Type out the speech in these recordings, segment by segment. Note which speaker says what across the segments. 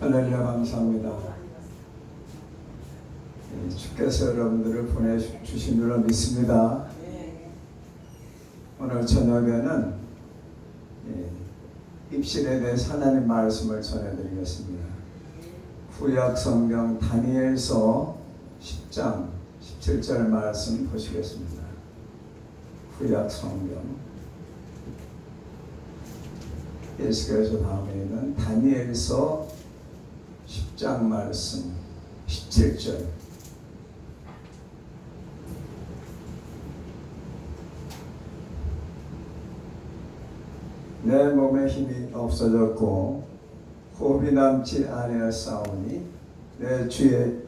Speaker 1: 할렐루야, 감사합니다. 주께서 여러분들을 보내주신 줄로 믿습니다. 오늘 저녁에는 입실에 대해서 하나님 말씀을 전해드리겠습니다. 구약 성경 다니엘서 10장 17절 말씀 보시겠습니다. 구약 성경 예수께서 다음에 있는 다니엘서 10장 말씀 17절. 내 몸에 힘이 없어졌고 호흡이 남지 아니하사오니 내 주의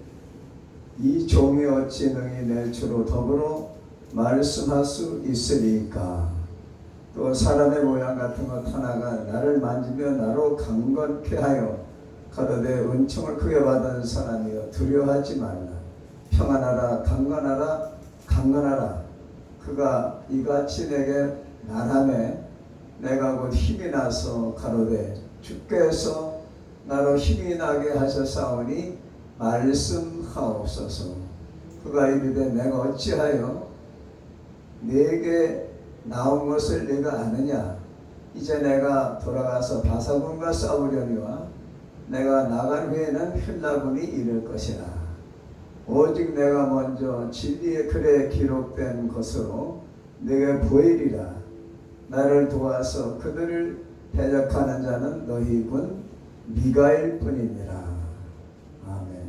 Speaker 1: 이 종이 어찌 능히 내 주로 더불어 말씀할 수 있으리까. 또 사람의 모양 같은 것 하나가 나를 만지며 나로 강건케 하여 가로되 은총을 크게 받은 사람이여 두려워하지 말라. 평안하라 강건하라 강건하라. 그가 이같이 내게 말하매 내가 곧 힘이 나서 가로되 주께서 나로 힘이 나게 하셨사오니 말씀하옵소서. 그가 이르되 내가 어찌하여 네게 나온 것을 네가 아느냐. 이제 내가 돌아가서 바사군과 싸우려니와 내가 나간 후에는 힐라군이 이를 것이라. 오직 내가 먼저 진리의 글에 기록된 것으로 네게 보이리라. 나를 도와서 그들을 대적하는 자는 너희 군 미가일 뿐이니라. 아멘.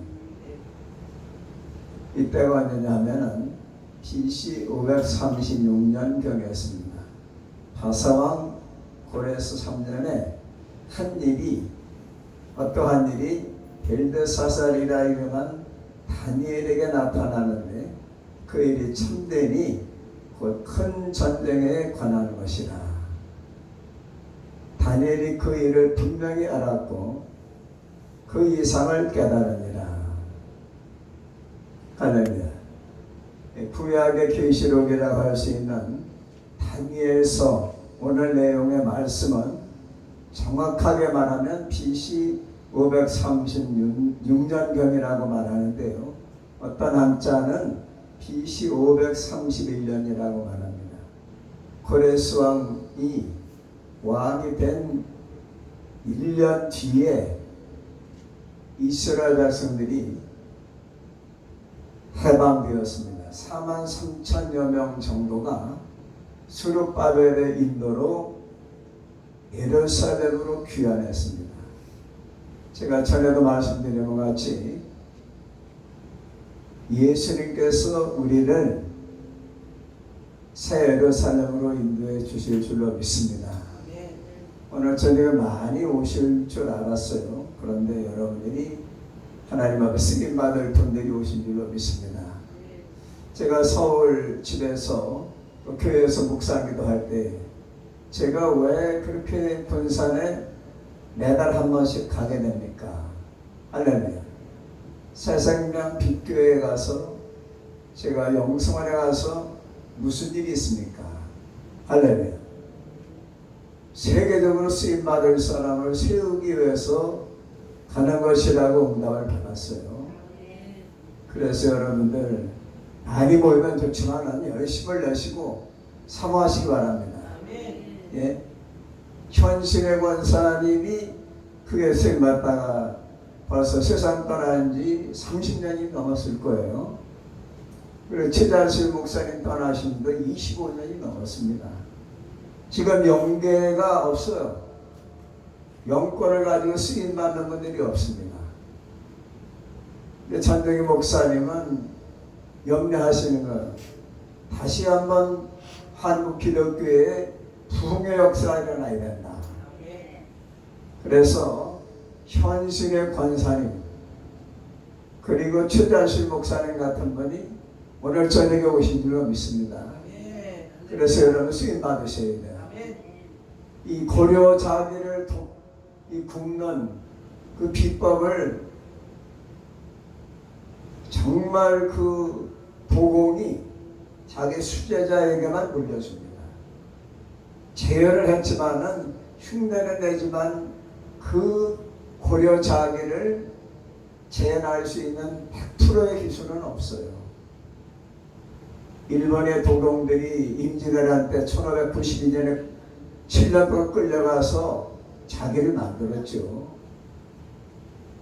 Speaker 1: 이때가 언제냐 하면은 BC 536년경이었습니다. 바사왕 고레스 3년에 한 일이 어떠한 일이 벨드사살이라 이름한 다니엘에게 나타나는데 그 일이 참되니 곧 큰 전쟁에 관한 것이라. 다니엘이 그 일을 분명히 알았고 그 이상을 깨달으니라. 할렐루야. 구약의 계시록이라고 할 수 있는 다니엘서 오늘 내용의 말씀은 정확하게 말하면 BC 536년경이라고 말하는데요. 어떤 한자는 BC 531년이라고 말합니다. 고레스 왕이 된 1년 뒤에 이스라엘 백성들이 해방되었습니다. 43,000여 명 정도가 수르바벨의 인도로 예루살렘으로 귀환했습니다. 제가 전에도 말씀드린 것 같이 예수님께서 우리를 새 예루살렘으로 인도해 주실 줄로 믿습니다. 오늘 저녁에 많이 오실 줄 알았어요. 그런데 여러분들이 하나님 앞에 쓰임받을 분들이 오신 줄로 믿습니다. 제가 서울 집에서 또 교회에서 묵상기도 할 때 제가 왜 그렇게 군산에 매달 한 번씩 가게 됩니까? 할렐루야. 새생명 빛교회에 가서 제가 영성원에 가서 무슨 일이 있습니까? 할렐루야. 세계적으로 쓰임받을 사람을 세우기 위해서 가는 것이라고 응답을 받았어요. 그래서 여러분들 많이 모이면 좋지만 열심을 내시고 사모하시기 바랍니다. 예? 현신의 권사님이 그게 쓰임받다가 벌써 세상 떠난 지 30년이 넘었을 거예요. 그리고 최자실 목사님 떠나신 지 25년이 넘었습니다. 지금 영계가 없어요. 영권을 가지고 쓰임받는 분들이 없습니다. 전동희 목사님은 염려하시는 것, 다시 한번 한국 기독교에 부흥의 역사가 일어나야 된다. 그래서 현실의 권사님 그리고 최자실 목사님 같은 분이 오늘 저녁에 오신 줄로 믿습니다. 그래서 여러분 쓰임 받으셔야 돼요. 이 고려 자기를 굽는 그 비법을 정말 그 도공이 자기 수제자에게만 물려줍니다. 제어를 했지만은 흉내는 내지만 그 고려 자기를 재현할 수 있는 100%의 기술은 없어요. 일본의 도공들이 임진왜란 때 1592년에 7년 동안 끌려가서 자기를 만들었죠.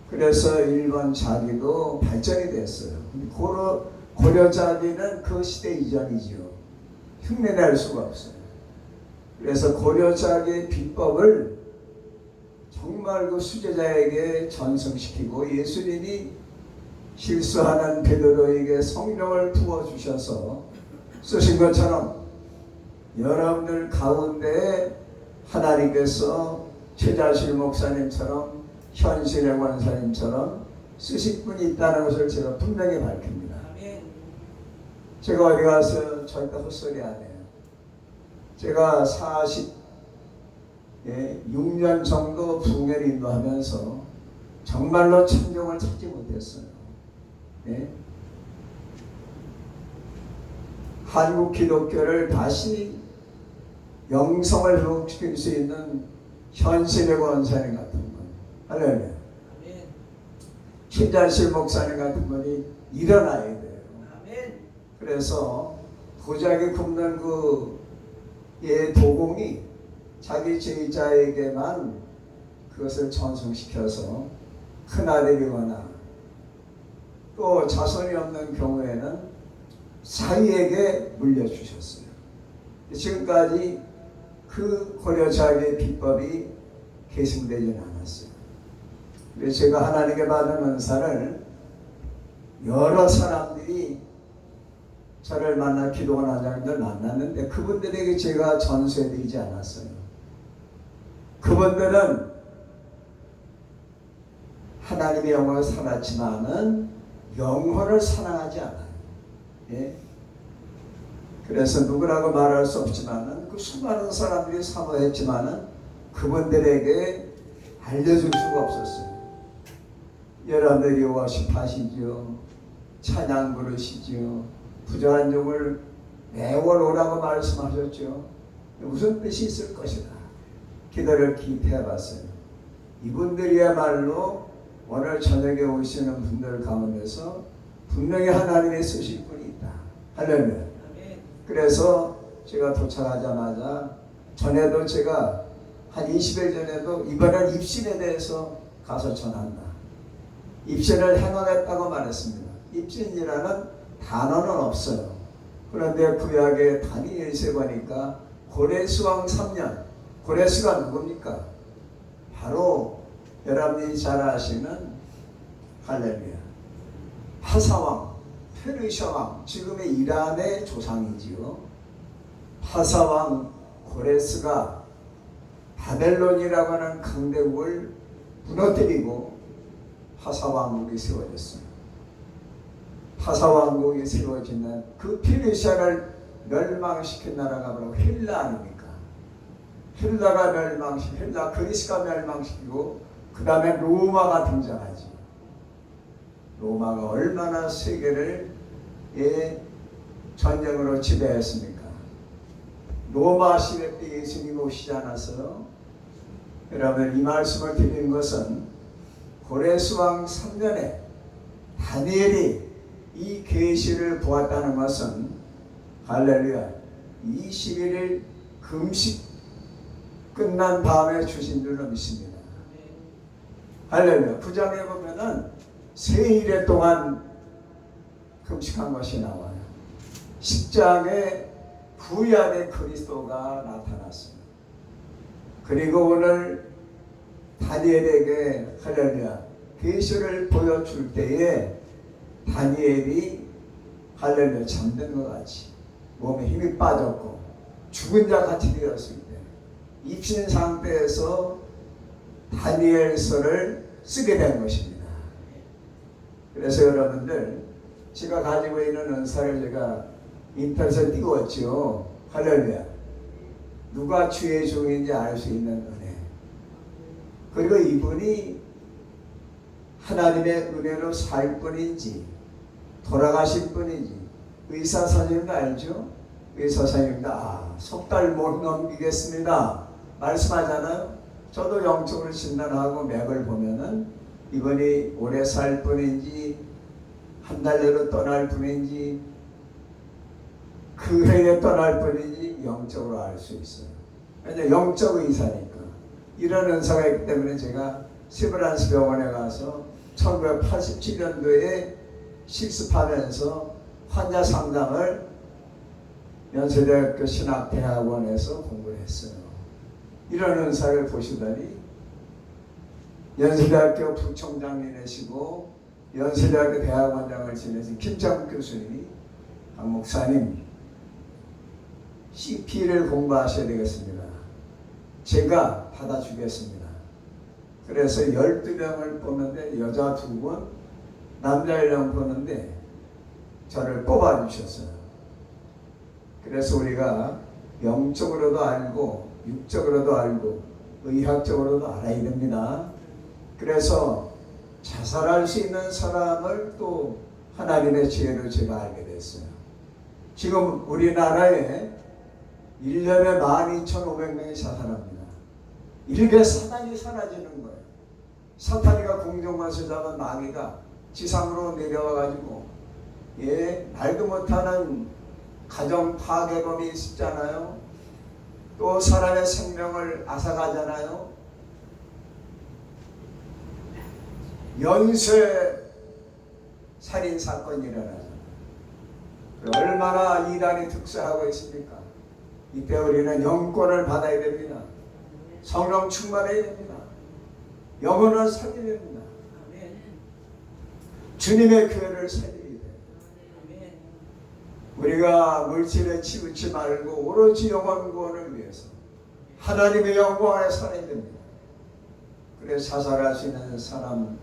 Speaker 1: 그래서 일본 자기도 발전이 됐어요. 고려 자기는 그 시대 이전이죠. 흉내낼 수가 없어요. 그래서 고려 자기의 비법을 정말 그 수제자에게 전승시키고 예수님이 실수하는 베드로에게 성령을 부어주셔서 쓰신 것처럼 여러분들 가운데 하나님께서 최자실 목사님처럼 현신의 권사님처럼 쓰실 분이 있다는 것을 제가 분명히 밝힙니다. 제가 어디 가서 절대 헛소리 안 해요. 제가 46년 정도 부흥회를 인도하면서 정말로 천종을 찾지 못했어요. 한국 기독교를 다시 영성을 회복시킬 수 있는 현신의 권사님 같은 분, 할렐루야. 최자실 목사님 같은 분이 일어나야 돼요. 그래서 도자기 굽는 도공이 자기 제자에게만 그것을 전송시켜서 큰아들이거나 또 자손이 없는 경우에는 사위에게 물려주셨어요. 지금까지 그 고려자기의 비법이 계승되지는 않았어요. 그래서 제가 하나님께 받은 은사를 여러 사람들이 저를 만나 기도원 원장님들 만났는데 그분들에게 제가 전수해드리지 않았어요. 그분들은 하나님의 영광을 살았지만은 영혼을 사랑하지 않아요. 그래서 누구라고 말할 수 없지만은 그 수많은 사람들이 사모했지만은 그분들에게 알려줄 수가 없었어요. 여러분들이 워십하시죠. 찬양 부르시죠. 부정한 종을 매월 오라고 말씀하셨죠. 무슨 뜻이 있을 것이다. 기도를 기도해봤어요. 이분들이야말로 오늘 저녁에 오시는 분들 가운데서 분명히 하나님의 쓰실 분이 있다. 할렐루야. 그래서 제가 도착하자마자 전에도 제가 한 20일 전에도 이번엔 입신에 대해서 가서 전한다. 입신을 행하겠다고 말했습니다. 입신이라는 단어는 없어요. 그런데 구약의 다니엘서에 보니까 고레스왕 3년, 고레스가 누굽니까? 바로 여러분이 잘 아시는 할렐루야 파사왕, 페르시아왕, 지금의 이란의 조상이지요. 파사왕 고레스가 바벨론이라고 하는 강대국을 무너뜨리고 파사왕국이 세워졌어요. 파사왕국이 세워지는 그 페르시아를 멸망시킨 나라가 바로 헬라 아닙니까? 헬라가 헬라 그리스가 멸망시키고 그 다음에 로마가 등장하죠. 로마가 얼마나 세계를 전쟁으로 지배했습니까? 로마 시대 때 예수님이 오시지 않았어요? 여러분 이 말씀을 드리는 것은 고레스왕 3년에 다니엘이 이 계시를 보았다는 것은 할렐루야 21일 금식 끝난 다음에 주신 줄로 믿습니다. 할렐루야 9장에 보면은 세일에 동안 금식한 것이 나와요. 10장에 구약의 그리스도가 나타났습니다. 그리고 오늘 다니엘에게 할렐루야 계시를 보여줄 때에 다니엘이 할렐루야 잠든 것 같이 몸에 힘이 빠졌고 죽은 자 같이 되었을 때 입신 상태에서 다니엘서를 쓰게 된 것입니다. 그래서 여러분들 제가 가지고 있는 은사를 제가 인터넷에 띄웠죠. 할렐루야 누가 주의 종인지 알 수 있는 은혜. 그리고 이분이 하나님의 은혜로 살 뿐인지 돌아가실 뿐인지 의사 선생님도 알죠? 의사 선생님도 석 달 못 넘기겠습니다 말씀하잖아요. 저도 영적으로 진단하고 맥을 보면은 이번이 오래 살 분인지 한 달 내로 떠날 분인지 그 해에 떠날 분인지 영적으로 알 수 있어요. 왜냐 영적 의사니까. 이런 은사가 있기 때문에 제가 세브란스 병원에 가서 1987년도에 실습하면서 환자 상담을 연세대학교 신학대학원에서 공부를 했어요. 이런 은사를 보시더니 연세대학교 부총장님이시고 연세대학교 대학원장을 지내신 김창국 교수님이 강 목사님 CP를 공부하셔야 되겠습니다. 제가 받아주겠습니다. 그래서 12명을 뽑는데 여자 2분, 남자 1명 뽑는데 저를 뽑아주셨어요. 그래서 우리가 영적으로도 알고 육적으로도 알고 의학적으로도 알아야 됩니다. 그래서 자살할 수 있는 사람을 또 하나님의 지혜로 제가 알게 됐어요. 지금 우리나라에 1년에 12,500명이 자살합니다. 이렇게 사단이 사라지는 거예요. 사탄이가 공중에서 잡은 마귀가 지상으로 내려와가지고 말도 못하는 가정 파괴범이 있잖아요. 또 사람의 생명을 앗아가잖아요. 연쇄 살인 사건이 일어나잖아요. 얼마나 이단이 특수하고 있습니까? 이때 우리는 영권을 받아야 됩니다. 성령 충만해야 됩니다. 영혼을 살려야 됩니다. 주님의 교회를 살려야 돼요. 우리가 물질에 치우치 말고 오로지 영혼 구원을 위해서 하나님의 영광에 살아야 됩니다. 그래서 자살할 수 있는 사람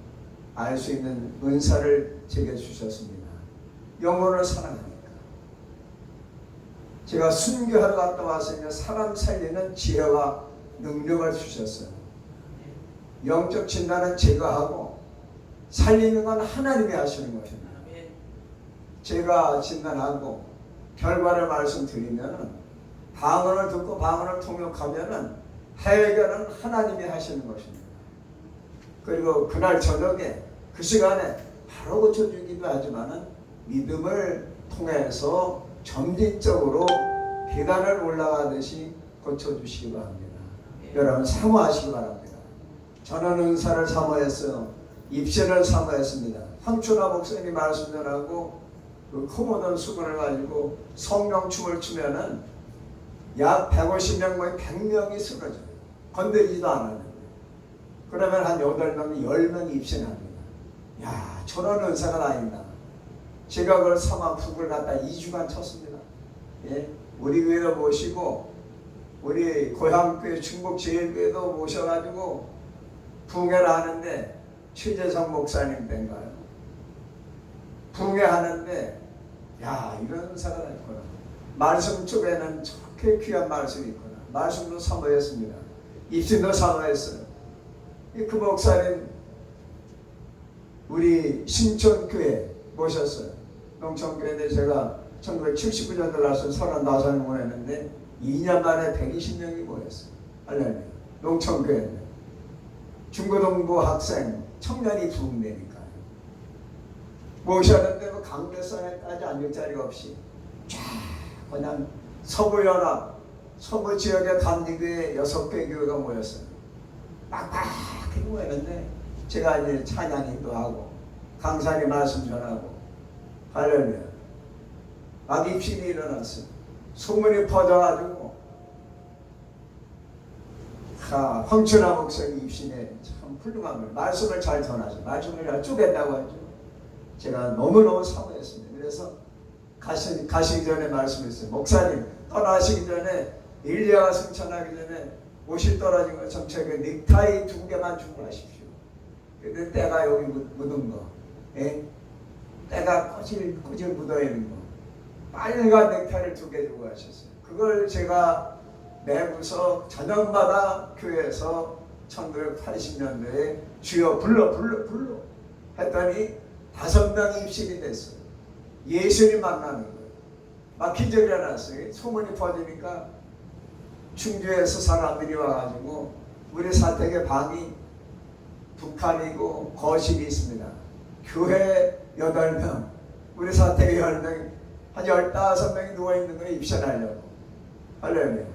Speaker 1: 알 수 있는 은사를 제게 주셨습니다. 영혼을 사랑하니까. 제가 순교하러 갔다 와서 사람 살리는 지혜와 능력을 주셨어요. 영적 진단은 제가 하고 살리는 건 하나님이 하시는 것입니다. 제가 진단하고 결과를 말씀드리면 방언을 듣고 방언을 통역하면 해결은 하나님이 하시는 것입니다. 그리고 그날 저녁에 그 시간에 바로 고쳐주기도 하지만 믿음을 통해서 점진적으로 계단을 올라가듯이 고쳐주시기 바랍니다. 여러분 사모하시기 바랍니다. 저는 은사를 사모했어요. 입신을 사모했습니다. 황춘화 목사님이 말씀 전하고 그 코모던 수건을 가지고 성령춤을 추면은 약 150명, 100명이 쓰러져요. 건드리지도 않아요. 그러면 한 8명이 10명이 입신합니다. 야, 저런 은사가 다닌다. 제가 그걸 사마 북을 갖다 2주간 쳤습니다. 우리 교회도 모시고 우리 고향교회 중국제일교회도 모셔가지고 붕해를 하는데 최재성 목사님 땐가요? 붕해하는데 야, 이런 은사가 있구나. 말씀 쪽에는 저렇게 귀한 말씀이 있구나. 말씀도 사모했습니다. 입신도 사모했어요. 그 목사님 우리 신촌교회 모셨어요. 농촌교회에 제가 1979년도 가서 35명 모였는데 2년 만에 120명이 모였어요. 할렐루야. 농촌교회인데 중고등부 학생 청년이 부흥되니까요. 모셨는데 뭐 강대상에까지 앉을 자리가 없이 쫙 그냥 서부연합 서부지역의 감리교회 6개 교회가 모였어요. 빡빡하게 모였는데 제가 이제 찬양인도 하고 강사님 말씀 전하고 할렐루야. 막 입신이 일어났어요. 소문이 퍼져가지고 황춘화 목사님 입신에 참 훌륭한 걸 말씀을 잘 전하죠. 말씀을 잘 쪼갰다고 하죠. 제가 너무너무 사모했습니다. 그래서 가시기 전에 말씀했어요. 목사님 떠나시기 전에 일리야가 승천하기 전에 옷이 떨어진 것처럼 저에게 넥타이 2개만 주고 가십시오. 근데 때가 여기 묻은 거, 때가 꼬질 묻어있는 거, 빨간 넥타이를 2개 주고 가셨어요. 그걸 제가 매구서 저녁마다 교회에서 1980년도에 주여 불러 했더니 5명이 입신이 됐어요. 예수님 만나는 거예요. 막 기절이 났어요. 소문이 퍼지니까 충주에서 사람들이 와가지고 우리 사택의 방이 북한이고 거실이 있습니다. 교회 8명, 우리 사택에 10명, 한 15명이 누워있는 거에 입선하려고. 할렐루야.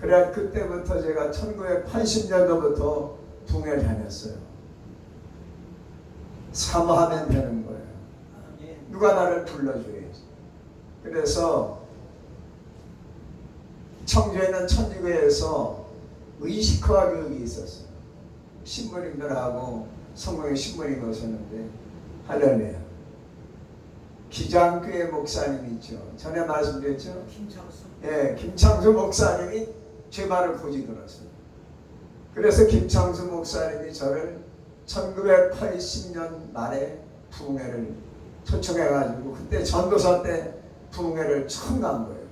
Speaker 1: 그래 그때부터 제가 1980년도부터 붕해를 다녔어요. 사모하면 되는 거예요. 누가 나를 불러줘야지. 그래서 청주에 있는 천주교에서 의식화 교육이 있었어요. 신부님들하고 성공의 신부님이 오셨는데, 할렐루야. 기장교회 목사님이 있죠. 전에 말씀드렸죠.
Speaker 2: 김창수.
Speaker 1: 예, 김창수 목사님이 제 말을 고지 들었어요. 그래서 김창수 목사님이 저를 1980년 말에 부흥회를 초청해가지고, 그때 전도사 때 부흥회를 처음 간 거예요.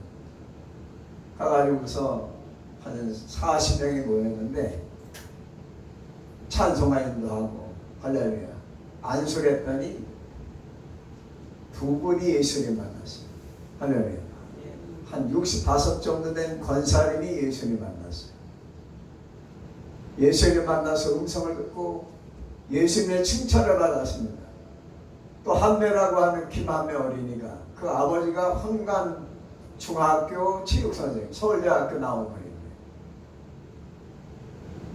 Speaker 1: 가가지고서 한 40명이 모였는데 찬송가인도 하고 할렐루야 안수를 했더니 두 분이 예수님 만났어요. 할렐루야. 한 65 정도 된 권사님이 예수님 만났어요. 예수님 만나서 음성을 듣고 예수님의 칭찬을 받았습니다. 또 한매라고 하는 김한매 어린이가, 그 아버지가 황간 중학교 체육선생님, 서울대학교 나온 분인데,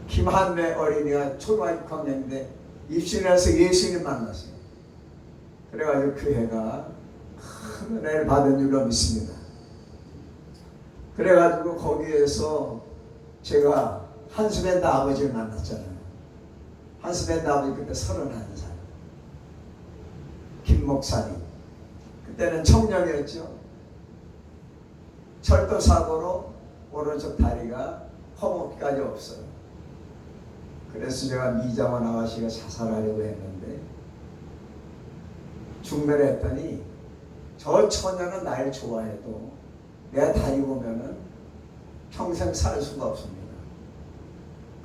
Speaker 1: 김한매 어린이가 초등학교 6학년인데 입신해서 예수님 만났어요. 그래가지고 그 해가 큰 은혜를 받은 줄로 믿습니다. 그래가지고 거기에서 제가 한수밴드 아버지를 만났잖아요. 한수밴드 아버지 그때 31살. 김 목사님. 그때는 청년이었죠. 철도사고로 오른쪽 다리가 허벅지까지 없어요. 그래서 제가 미장원 아가씨가 자살하려고 했는데 중매를 했더니, 저 처녀는 날 좋아해도 내가 다리 보면은 평생 살 수가 없습니다.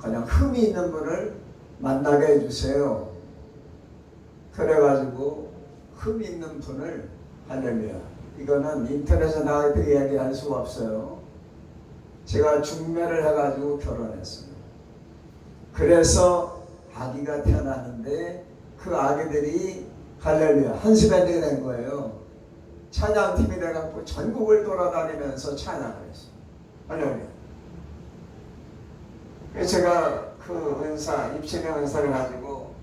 Speaker 1: 그냥 흠이 있는 분을 만나게 해주세요. 그래가지고 흠이 있는 분을, 할렐루야, 이거는 인터넷에 나가서 이야기할 수가 없어요. 제가 중매를 해가지고 결혼했어요. 그래서 아기가 태어났는데 그 아기들이 할렐루야 한수밴드가 된 거예요. 찬양팀이 돼갖고 전국을 돌아다니면서 찬양을 했어요. 할렐루야. 그래서 제가 그 은사, 입신의 은사를 가지고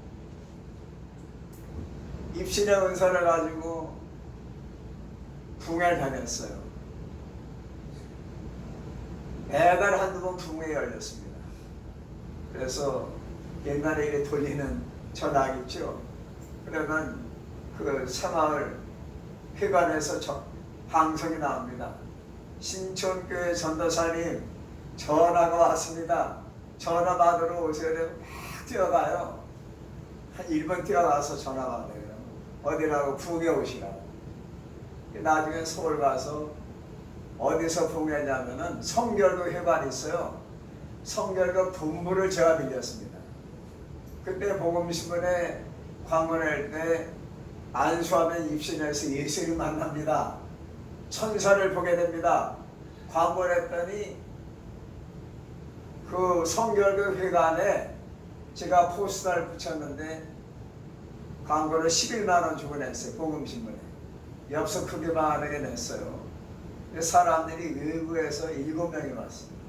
Speaker 1: 붕해를 다녔어요. 매달 한두 번 붕해 열렸습니다. 그래서 옛날에 이렇게 돌리는 전화기 있죠. 그러면 그 새마을 회관에서 방송이 나옵니다. 신촌교회 전도사님 전화가 왔습니다. 전화 받으러 오세요. 막 뛰어가요. 한 1분 뛰어가서 전화 받아요. 어디라고? 붕해 오시라고. 나중에 서울 가서 어디서 붕해냐면은 성결교 회관이 있어요. 성결교 본부를 제가 빌렸습니다. 그때 복음신문에 광고할 때 안수하면 입신해서 예수를 만납니다. 천사를 보게 됩니다. 광고를 했더니 그 성결교 회관에 제가 포스터를 붙였는데 광고를 11만 원 주고 냈어요. 복음신문에. 엽서 크기만하게 냈어요. 사람들이 외부에서 7명이 왔습니다.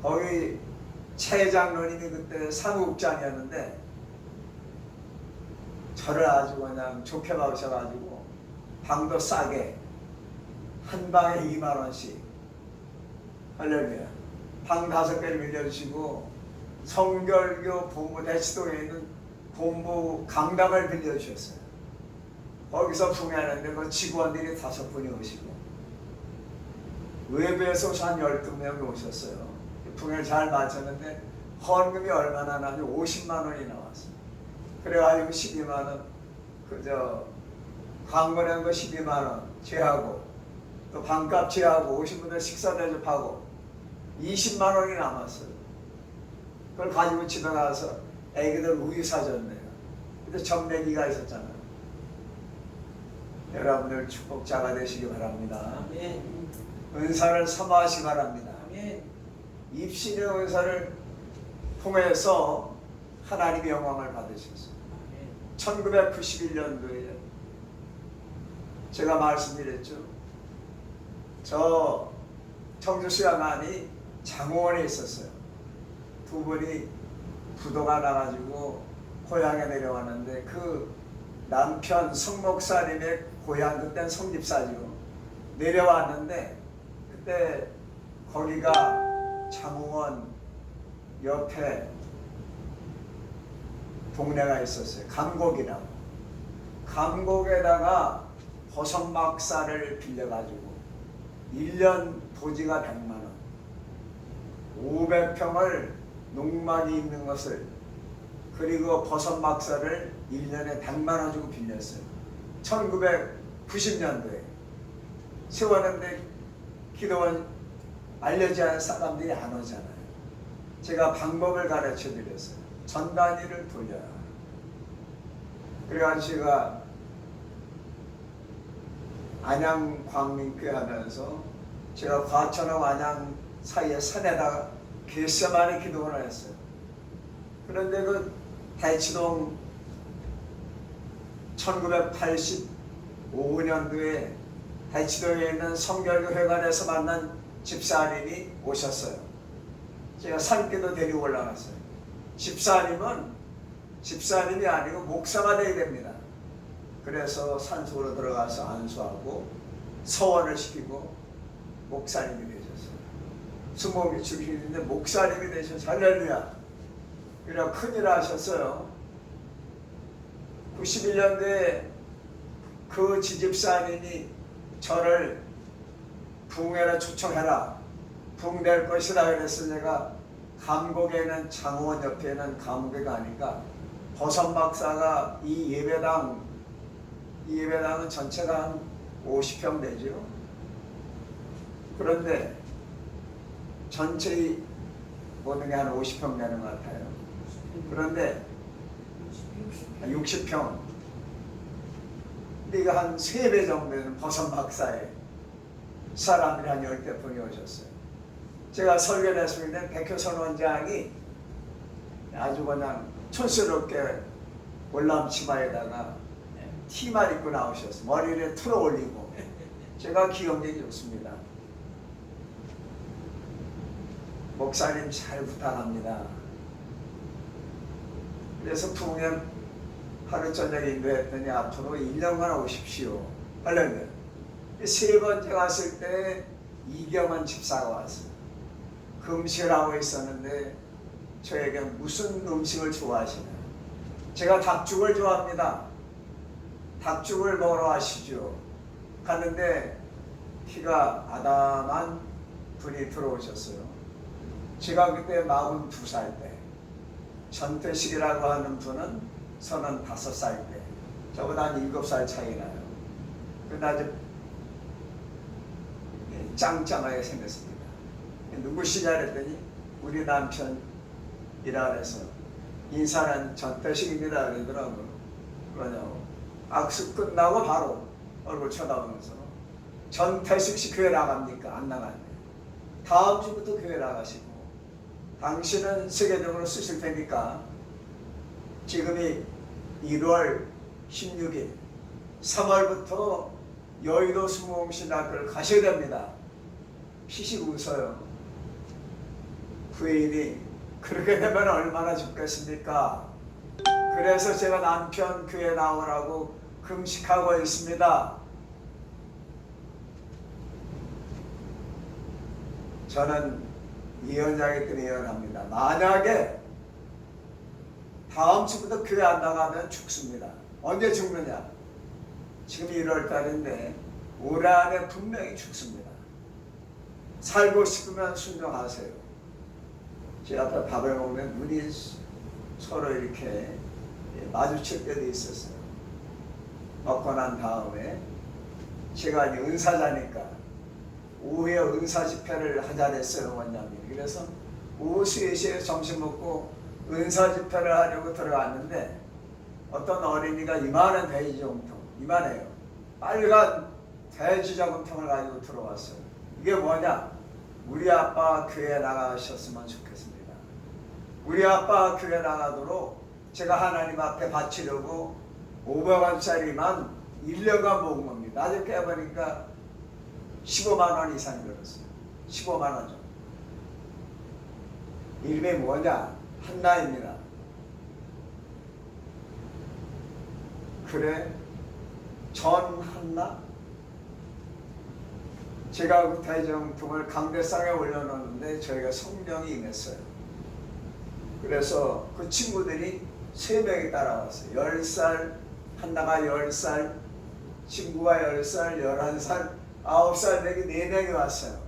Speaker 1: 거기 최 장로님이 그때 사무국장이었는데 저를 아주 그냥 좋게 봐주셔가지고 방도 싸게 한 방에 2만 원씩, 할렐루야, 방 5개를 빌려주시고 성결교 본부 대치동에 있는 본부 강당을 빌려주셨어요. 거기서 붕해하는데 그 직원들이 5분이 오시고 외부에서 한 12명이 오셨어요. 붕해를 잘 마쳤는데 헌금이 얼마나 나니 50만 원이 나왔어요. 그래가지고 12만 원, 그저 광고 낸 거 12만 원 제하고 또 방값 제하고 오신 분들 식사 대접하고 20만 원이 남았어요. 그걸 가지고 집에 가서 애기들 우유 사줬네요. 근데 정내기가 있었잖아요. 여러분들 축복자가 되시기 바랍니다.
Speaker 2: 아멘.
Speaker 1: 은사를 사모하시기 바랍니다.
Speaker 2: 아멘.
Speaker 1: 입신의 은사를 통해서 하나님의 영광을 받으셨어요. 1991년도에 제가 말씀드렸죠. 저 청주수양안이 장호원에 있었어요. 두 분이 부도가 나가지고 고향에 내려왔는데 그 남편 성목사님의 고향, 그때는 성집사죠. 내려왔는데 그때 거기가 장호원 옆에 동네가 있었어요. 감곡이라고. 감곡에다가 버섯막사를 빌려가지고 1년 토지가 100만 원, 500평을 농막이 있는 것을, 그리고 버섯막사를 1년에 100만 원 주고 빌렸어요. 1990년도에 세웠는데 기도원 알려지 않은 사람들이 안 오잖아요. 제가 방법을 가르쳐 드렸어요. 전단위를 돌려라. 그래가지고 제가 안양 광민교회 하면서 제가 과천하고 안양 사이에 산에다가 갯새만의 기도원을 했어요. 그런데 그 대치동 1985년도에 대치동에 있는 성결교 회관에서 만난 집사님이 오셨어요. 제가 산기도 데리고 올라갔어요. 집사님이 아니고 목사가 되어야 됩니다. 그래서 산속으로 들어가서 안수하고 서원을 시키고 목사님이 되셨어요. 수목이 주시는데 목사님이 되셔서 할렐루야. 그래 큰일 하셨어요. 91년도에 그 지집사님이 저를 부흥회를 초청해라. 부흥될 것이다. 그래서 내가 감곡에는 장호원 옆에는 감곡회가 아니까 버섯막사가 이 예배당은 전체가 한 50평 되죠. 그런데 전체 모든 게 한 50평 되는 것 같아요. 그런데 60평. 근데 이거 한 3배 정도 되는 버섯막사에 사람들이 한 10대 분이 오셨어요. 제가 설교를 했을 때 백효선 원장이 아주 그냥 촌스럽게 월남 치마에다가 티만 입고 나오셨어요. 머리를 틀어 올리고. 제가 기억력이 좋습니다. 목사님 잘 부탁합니다. 그래서 부흥회 하루 저녁에 인도했더니 앞으로 1년간 오십시오. 할렐루야. 세 번째 갔을 때 이경원 집사가 왔어요. 그 음식을 하고 있었는데 저에게 무슨 음식을 좋아하시나? 제가 닭죽을 좋아합니다. 닭죽을 먹으러 가시죠. 갔는데 키가 아담한 분이 들어오셨어요. 제가 그때 42살 때, 전태식이라고 하는 분은 35살 때, 저보다 한 7살 차이 나요. 근데 아주 짱짱하게 생겼습니다. 누구시냐 그랬더니 우리 남편이라 그래서 인사는 전태식입니다 그러더라고요. 그러냐고. 악수 끝나고 바로 얼굴 쳐다보면서 전태식 씨 교회 나갑니까? 안 나갔네. 다음 주부터 교회 나가시고 당신은 세계적으로 쓰실 테니까 지금이 1월 16일 3월부터 여의도 수목신학교를 가셔야 됩니다. 피식 웃어요. 부인이 그렇게 되면 얼마나 좋겠습니까? 그래서 제가 남편 교회 나오라고 금식하고 있습니다. 저는 예언자이기 때문에 예언합니다. 만약에 다음 주부터 교회 안 나가면 죽습니다. 언제 죽느냐? 지금 1월 달인데 올해 안에 분명히 죽습니다. 살고 싶으면 순종하세요. 제 앞에 밥을 먹으면 눈이 서로 이렇게 마주칠 때도 있었어요. 먹고 난 다음에 제가 이제 은사자니까 오후에 은사 집회를 하자 그랬어요, 원장님. 그래서 오후 3시에 점심 먹고 은사 집회를 하려고 들어갔는데 어떤 어린이가 이만한 돼지 정도, 이만해요. 빨간 대지저금통을 가지고 들어왔어요. 이게 뭐냐? 우리 아빠 교회 나가셨으면 좋겠습니다. 우리 아빠 교회 나가도록 제가 하나님 앞에 바치려고 500원짜리만 1년간 모은 겁니다. 나중에 깨보니까 15만 원 이상이 들었어요. 15만 원 정도. 이름이 뭐냐? 한나입니다. 그래? 전한나? 제가 그 대정통을 강대상에 올려놓는데 저희가 성령이 임했어요. 그래서 그 친구들이 3명이 따라왔어요. 10살, 한나가 10살, 친구가 10살, 11살, 9살 되기 4명이 왔어요.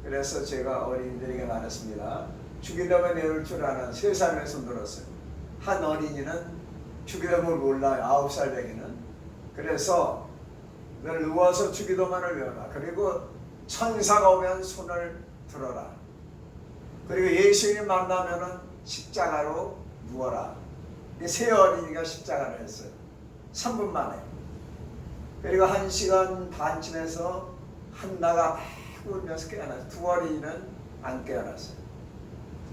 Speaker 1: 그래서 제가 어린이들에게 말했습니다. 주기도문 외울 줄 아는 3살에 손 들었어요. 한 어린이는 주기도문을 몰라요. 9살 되기는. 그래서 늘 누워서 주기도문을 외워라. 그리고 천사가 오면 손을 들어라. 그리고 예수님 만나면은 십자가로 누워라. 세 어린이가 십자가를 했어요. 3분 만에. 그리고 1시간 반쯤에서 한나가 막 울면서 깨어났어요. 2 어린이는 안 깨어났어요.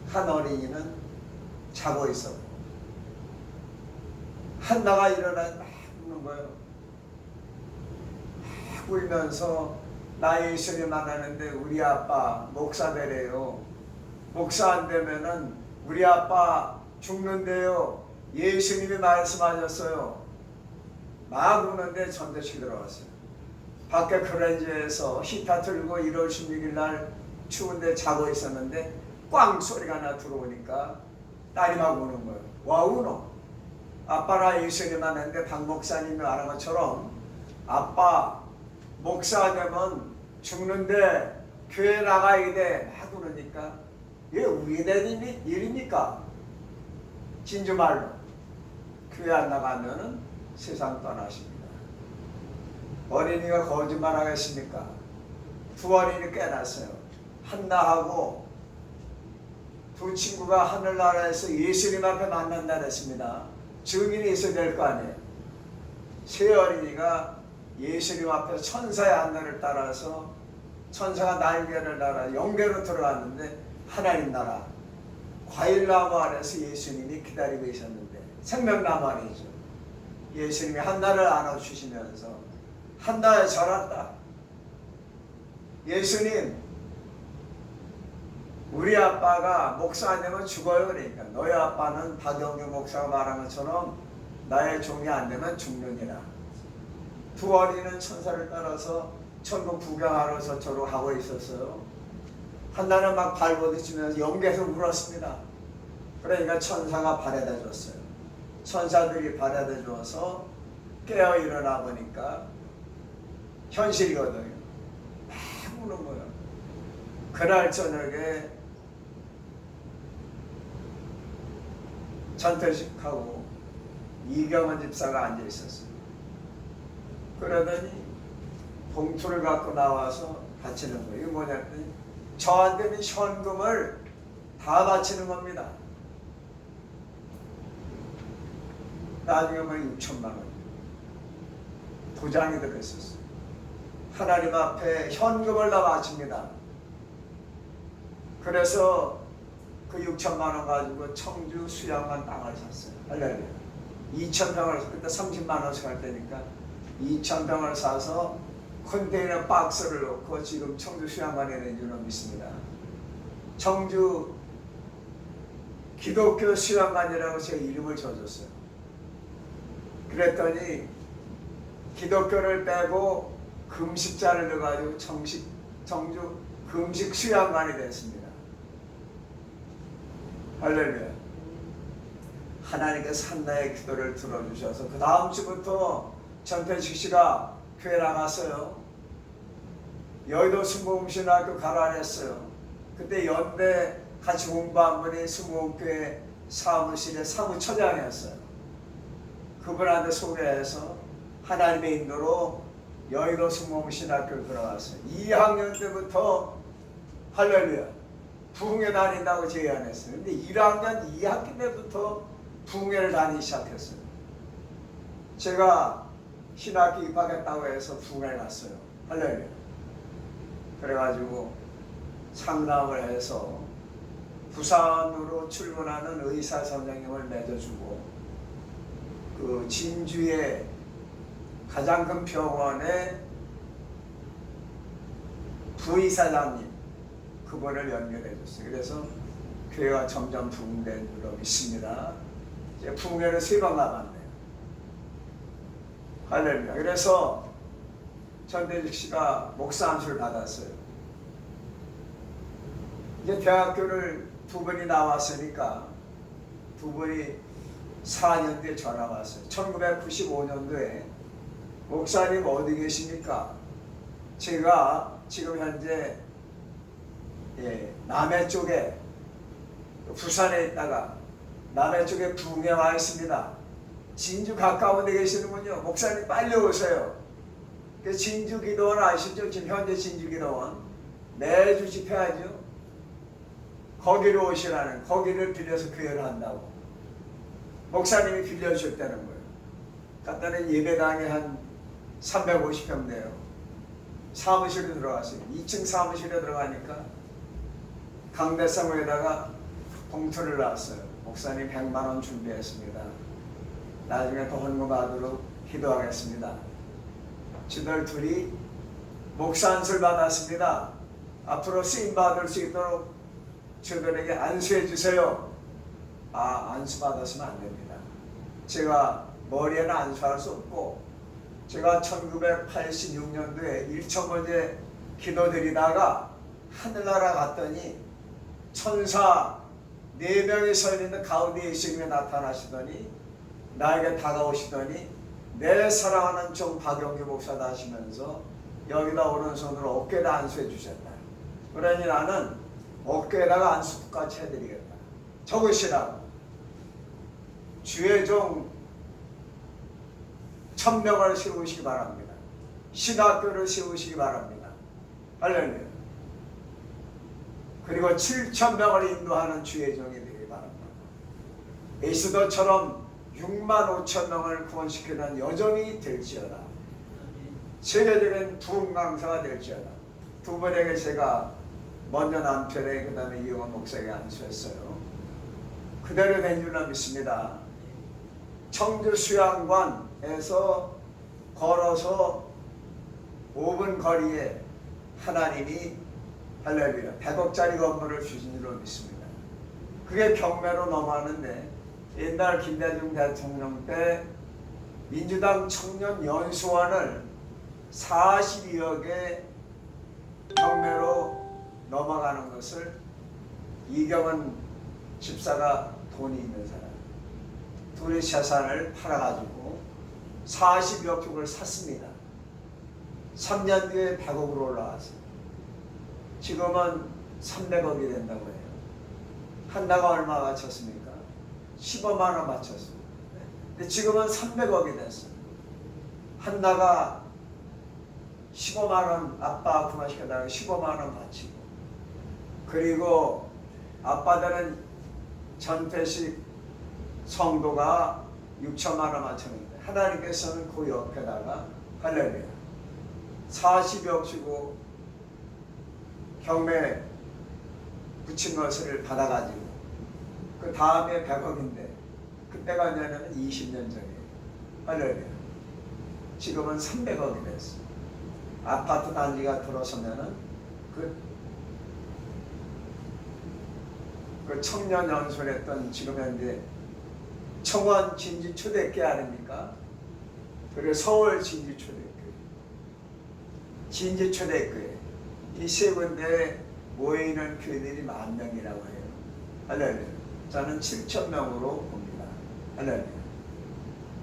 Speaker 1: 한 어린이는 자고 있었고 한나가 일어나서 막 우는 거예요. 막 울면서 나 예수님 만나는데 우리 아빠 목사 되래요. 목사 안 되면은 우리 아빠 죽는데요. 예수님이 말씀하셨어요. 막 우는데 전도식 들어왔어요. 밖에 크렌즈에서 히터 틀고 1월 16일 날 추운데 자고 있었는데 꽝 소리가 나 들어오니까 딸이 막 우는 거예요. 와 우노. 아빠나 예수님 만났는데 박 목사님이 말한 것처럼 아빠 목사 되면 죽는데 교회 나가야 돼. 막 그러니까 이게 우리네 일입니까? 진주말로 교회 안 나가면은 세상 떠나십니다. 어린이가 거짓말 하겠습니까? 2 어린이 깨났어요. 한나하고 2 친구가 하늘나라에서 예수님 앞에 만난다 그랬습니다. 증인이 있어야 될 거 아니에요. 3 어린이가 예수님 앞에 천사의 안내를 따라서 천사가 날개를 달아 영계로 들어갔는데 하나님 나라 과일나무 아래서 예수님이 기다리고 계셨는데 생명나무 아니죠. 예수님이 한나를 안아주시면서 한나야 잘 왔다. 예수님 우리 아빠가 목사 안 되면 죽어요. 그러니까 너희 아빠는 박영규 목사가 말한 것처럼 나의 종이 안 되면 죽느니라. 2 어린이는 천사를 따라서 천국 구경하러 저쪽으로 가고 있었어요. 한나는 막 발버둥치면서 영계에서 울었습니다. 그러니까 천사가 바래다 줬어요. 천사들이 바래다 줘서 깨어 일어나 보니까 현실이거든요. 막 우는 거예요. 그날 저녁에 전태식하고 이경원 집사가 앉아 있었어요. 그러더니 봉투를 갖고 나와서 바치는 거예요. 이거 뭐냐 했더니 저한테는 현금을 다 바치는 겁니다. 나중에 보면 6천만 원 도장이 들어있었어요. 하나님 앞에 현금을 다 바칩니다. 그래서 그 6천만 원 가지고 청주 수양만 땅을 샀어요. 할렐루야. 2,000평을 그때 30만 원씩 할 때니까 2,000평을 사서 컨테이너 박스를 넣고 지금 청주 수양관에 있는 줄은 믿습니다. 청주 기독교 수양관이라고 제 이름을 지어줬어요. 그랬더니 기독교를 빼고 금식자를 넣어가지고 청주 금식 수양관이 됐습니다. 할렐루야. 하나님께서 한나의 기도를 들어주셔서 그 다음 주부터 전태식 씨가 교회 나갔어요. 여의도 순복음신학교 가라 했어요. 그때 연대 같이 공부한 분이 순복음교회 사무실의 사무처장이었어요. 그분한테 소개해서 하나님의 인도로 여의도 순복음신학교를 들어갔어요. 2학년 때부터 할렐루야 부흥회 다닌다고 제안했어요. 근데 1학년 2학기 때부터 부흥회를 다니기 시작했어요. 제가 신학교 입학했다고 해서 부흥회 갔어요. 할렐루야. 그래가지고 상담을 해서 부산으로 출근하는 의사 선생님을 맺어주고 그 진주의 가장 큰 병원의 부의사장님 그분을 연결해 줬어요. 그래서 교회가 점점 부흥된 줄로 믿습니다. 이제 부흥회를 3번 가봤네요. 할렐루야. 그래서 전대직 씨가 목사 안수를 받았어요. 이제 대학교를 2번이 나왔으니까 2번이 4년 뒤에 전화가 왔어요. 1995년도에 목사님 어디 계십니까? 제가 지금 현재 남해 쪽에 부산에 있다가 남해 쪽에 부흥에 와 있습니다. 진주 가까운 데 계시는군요. 목사님 빨리 오세요. 그 진주 기도원 아시죠? 지금 현재 진주 기도원 매주 집회하죠. 거기로 오시라는, 거기를 빌려서 교회를 한다고 목사님이 빌려주셨다는 거예요. 갔더니 예배당에 한 350평 돼요. 사무실로 들어갔어요. 2층 사무실에 들어가니까 강대상에다가 봉투를 놨어요. 목사님 100만 원 준비했습니다. 나중에 더 헌금 받도록 기도하겠습니다. 저들 둘이 목사 안수를 받았습니다. 앞으로 쓰임 받을 수 있도록 저들에게 안수해 주세요. 안수 받았으면 안 됩니다. 제가 머리에는 안수할 수 없고, 제가 1986년도에 1,000번째 기도드리다가 하늘나라 갔더니 천사 4명이 서 있는 가운데 예수님이 나타나시더니 나에게 다가오시더니 내 사랑하는 종 박영규 목사다 하시면서 여기다 오른손으로 어깨에다 안수해 주셨다. 그러니 나는 어깨에다가 안수까지 해드리겠다. 적으시라고. 주의 종 1000명을 세우시기 바랍니다. 신학교를 세우시기 바랍니다. 할렐루야. 그리고 7,000명을 인도하는 주의 종이 되기 바랍니다. 에스더처럼 65,000명을 구원시키는 여정이 될지어다. 세계적인 부흥 강사가 될지어다. 2분에게 제가 먼저 남편에 그 다음에 이영원 목사에게 안수했어요. 그대로 된 줄로 믿습니다. 청주 수양관에서 걸어서 5분 거리에 하나님이 할렐루야 100억짜리 건물을 주신 줄로 믿습니다. 그게 경매로 넘어가는데 옛날 김대중 대통령 때 민주당 청년 연수원을 42억에 경매로 넘어가는 것을 이경은 집사가 돈이 있는 사람 둘의 재산을 팔아가지고 40여 쪽을 샀습니다. 3년 뒤에 100억으로 올라왔어요. 지금은 300억이 된다고 해요. 한나가 얼마 바쳤습니까? 15만 원 바쳤어요. 근데 지금은 300억이 됐어요. 한나가 15만 원 아빠 구마시켜달라고 15만 원 바치고, 그리고 아빠들은 전폐식 성도가 6천만 원 바쳤는데 하나님께서는 그 옆에다가 할렐루야 40억 주고 경매 붙인 것을 받아가지고 그 다음에 100억인데 그때가 언제냐면 20년 전이에요. 할렐루야. 지금은 300억이 됐어. 아파트 단지가 들어서면은 그 청년 연수했던 지금 현재 청원 진지 초대교회 아닙니까? 그리고 서울 진지 초대교회, 진지 초대교회 이 세 군데에 모이는 교회들이 10,000명이라고 해요. 할렐루야. 저는 7,000명으로 봅니다. 할렐루야.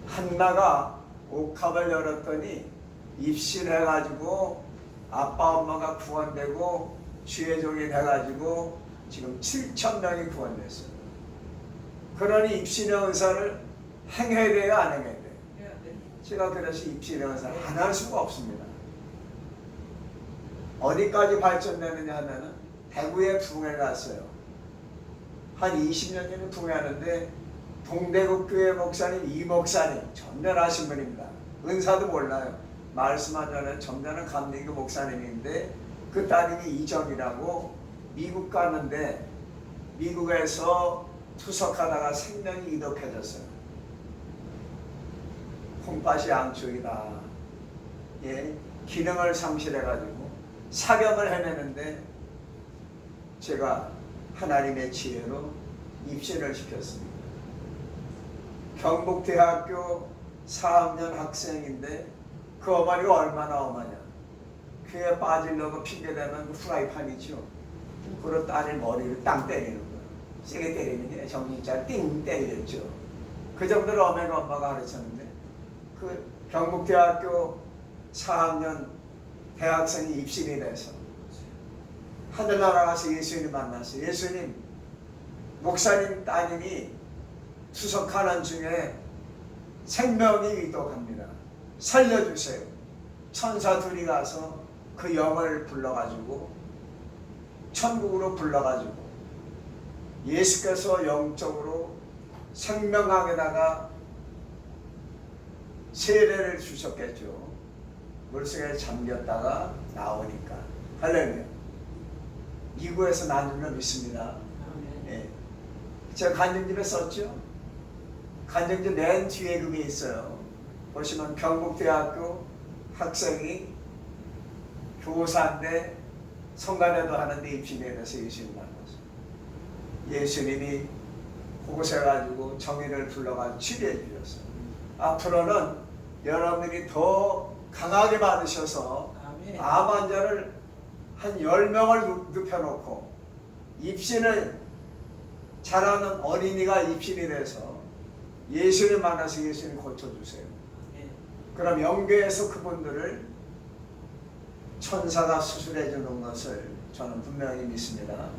Speaker 1: 한나가 옥합을 열었더니 입신해가지고 아빠 엄마가 구원되고 주의 종이 돼가지고 지금 7,000명이 구원됐어요. 그러니 입신의 은사를 행해야 돼요, 안 행해야 돼요? 제가 그래서 입신의 은사를 안 할 수가 없습니다. 어디까지 발전되느냐 하면은 대구에 부흥회를 갔어요. 한 20년 전에 부흥회하는데 동대구교회 목사님 이 목사님 전멸하신 분입니다. 은사도 몰라요. 말씀하자면 정자는 감리교 목사님인데 그 따님이 이정이라고 미국 갔는데 미국에서 투석하다가 생명이 이덕해졌어요. 콩팥이 양쪽이다. 예, 기능을 상실해가지고 사경을 해내는데 제가 하나님의 지혜로 입신을 시켰습니다. 경북대학교 4학년 학생인데 그 어머니가 얼마나 엄하냐. 그에 빠지려고 핑계대면 후라이팬이죠. 그로 딸의 머리를 땅 때리는 거예요. 세게 때리는 정신줄 띵 때리겠죠. 그 정도로 어머니 엄마가 가르쳤는데 그 경북대학교 4학년 대학생이 입신이 돼서 하늘나라 가서 예수님 만났어요. 예수님, 목사님 따님이 투석하는 중에 생명이 위독합니다. 살려주세요. 천사 둘이 가서 그 영을 불러가지고 천국으로 불러가지고 예수께서 영적으로 생명학에다가 세례를 주셨겠죠. 물속에 잠겼다가 나오니까. 할렐루야. 미국에서 난 줄 믿습니다. 예. 제가 간증집에 썼죠. 간증집 맨 뒤에 그게 있어요. 보시면 경북대학교 학생이 교사인데 성가대도 하는데 입신에 대해서 예수님 만났어요. 예수님이 그곳에 가지고 정의를 불러가 치료해 주셨어요. 앞으로는 여러분들이 더 강하게 받으셔서 암 환자를 한 10명을 눕혀놓고 입신을 잘하는 어린이가 입신이 돼서 예수님 만나서 예수님 고쳐주세요. 그럼 영계에서 그분들을 천사가 수술해 주는 것을 저는 분명히 믿습니다.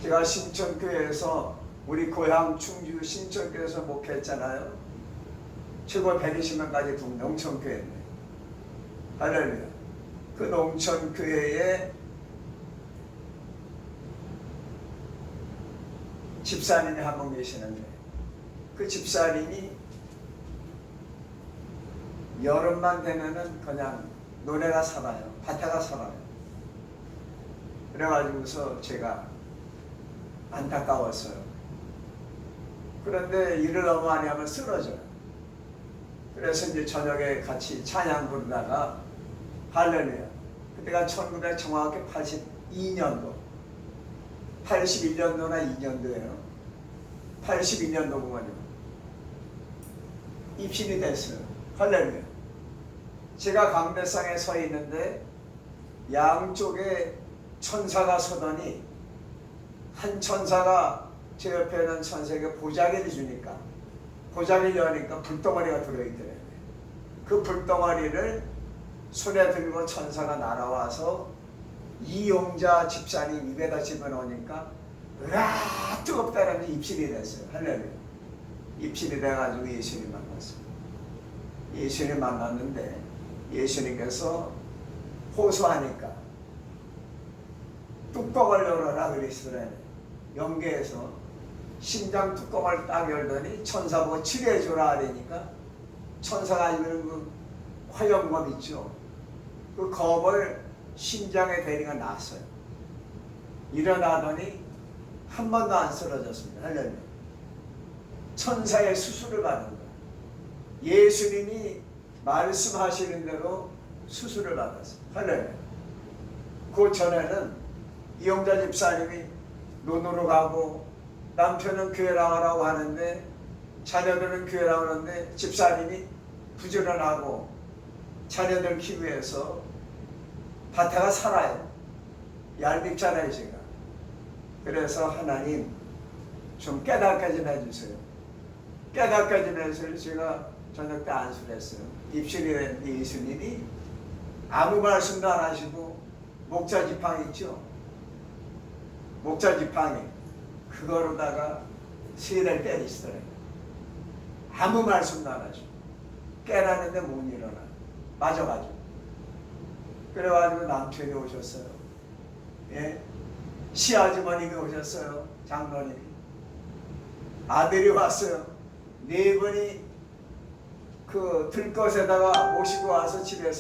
Speaker 1: 제가 신천교회에서 우리 고향 충주 신천교회에서 목회했잖아요. 최고 120명까지 둔 농촌교회인데 할렐루야. 그 농촌교회에 집사님이 한 분 계시는데 그 집사님이 여름만 되면은 그냥 노래가 살아요. 밭에가 살아요. 그래가지고서 제가 안타까웠어요. 그런데 일을 너무 많이 하면 쓰러져요. 그래서 이제 저녁에 같이 찬양 부르다가 할렐루야. 그때가 1900 정확히 82년도 81년도나 2년도예요. 82년도구만요. 입신이 됐어요. 할렐루야. 제가 강대상에 서 있는데 양쪽에 천사가 서더니 한 천사가 제 옆에 있는 천사에게 보자기를 주니까 보자기를 여니까 불덩어리가 들어있더래요. 그 불덩어리를 손에 들고 천사가 날아와서 이용자 집사님 입에다 집어넣으니까 으아 뜨겁다라는 입신이 됐어요. 할렐루야. 입신이 돼가지고 예수님 만났어요. 예수님 만났는데 예수님께서 호소하니까 뚜껑을 열어라 그리스도라는 영계에서 심장 뚜껑을 딱 열더니 천사 보고 치료해줘라 하니까 천사가 입는 그 화염검 있죠. 그 검을 심장에 대니까 났어요. 일어나더니 한 번도 안 쓰러졌습니다. 할렐루야. 천사의 수술을 받은 거예요. 예수님이 말씀하시는 대로 수술을 받았어요. 할렐루야. 그 전에는 이용자 집사님이 논으로 가고 남편은 교회 나가라고 하는데 자녀들은 교회 나오는데 집사님이 부지런하고 자녀들 키우면서 밭에가 살아요. 얄밉잖아요 제가. 그래서 하나님 좀 깨닫게 좀 해주세요. 깨닫게 좀 해주세요. 제가 저녁 때 안수를 했어요. 입술이 된 예수님이 아무 말씀도 안 하시고 목자 지팡이 있죠. 목자 지팡이 그거로다가 세대를 때리시더래요. 아무 말씀도 안 하시고 깨닫는데 못 일어나. 맞아가지고. 그래가지고 남편이 오셨어요. 예? 시아주머님이 오셨어요. 장로님이. 아들이 왔어요. 네 분이 그 들것에다가 모시고 와서 집에서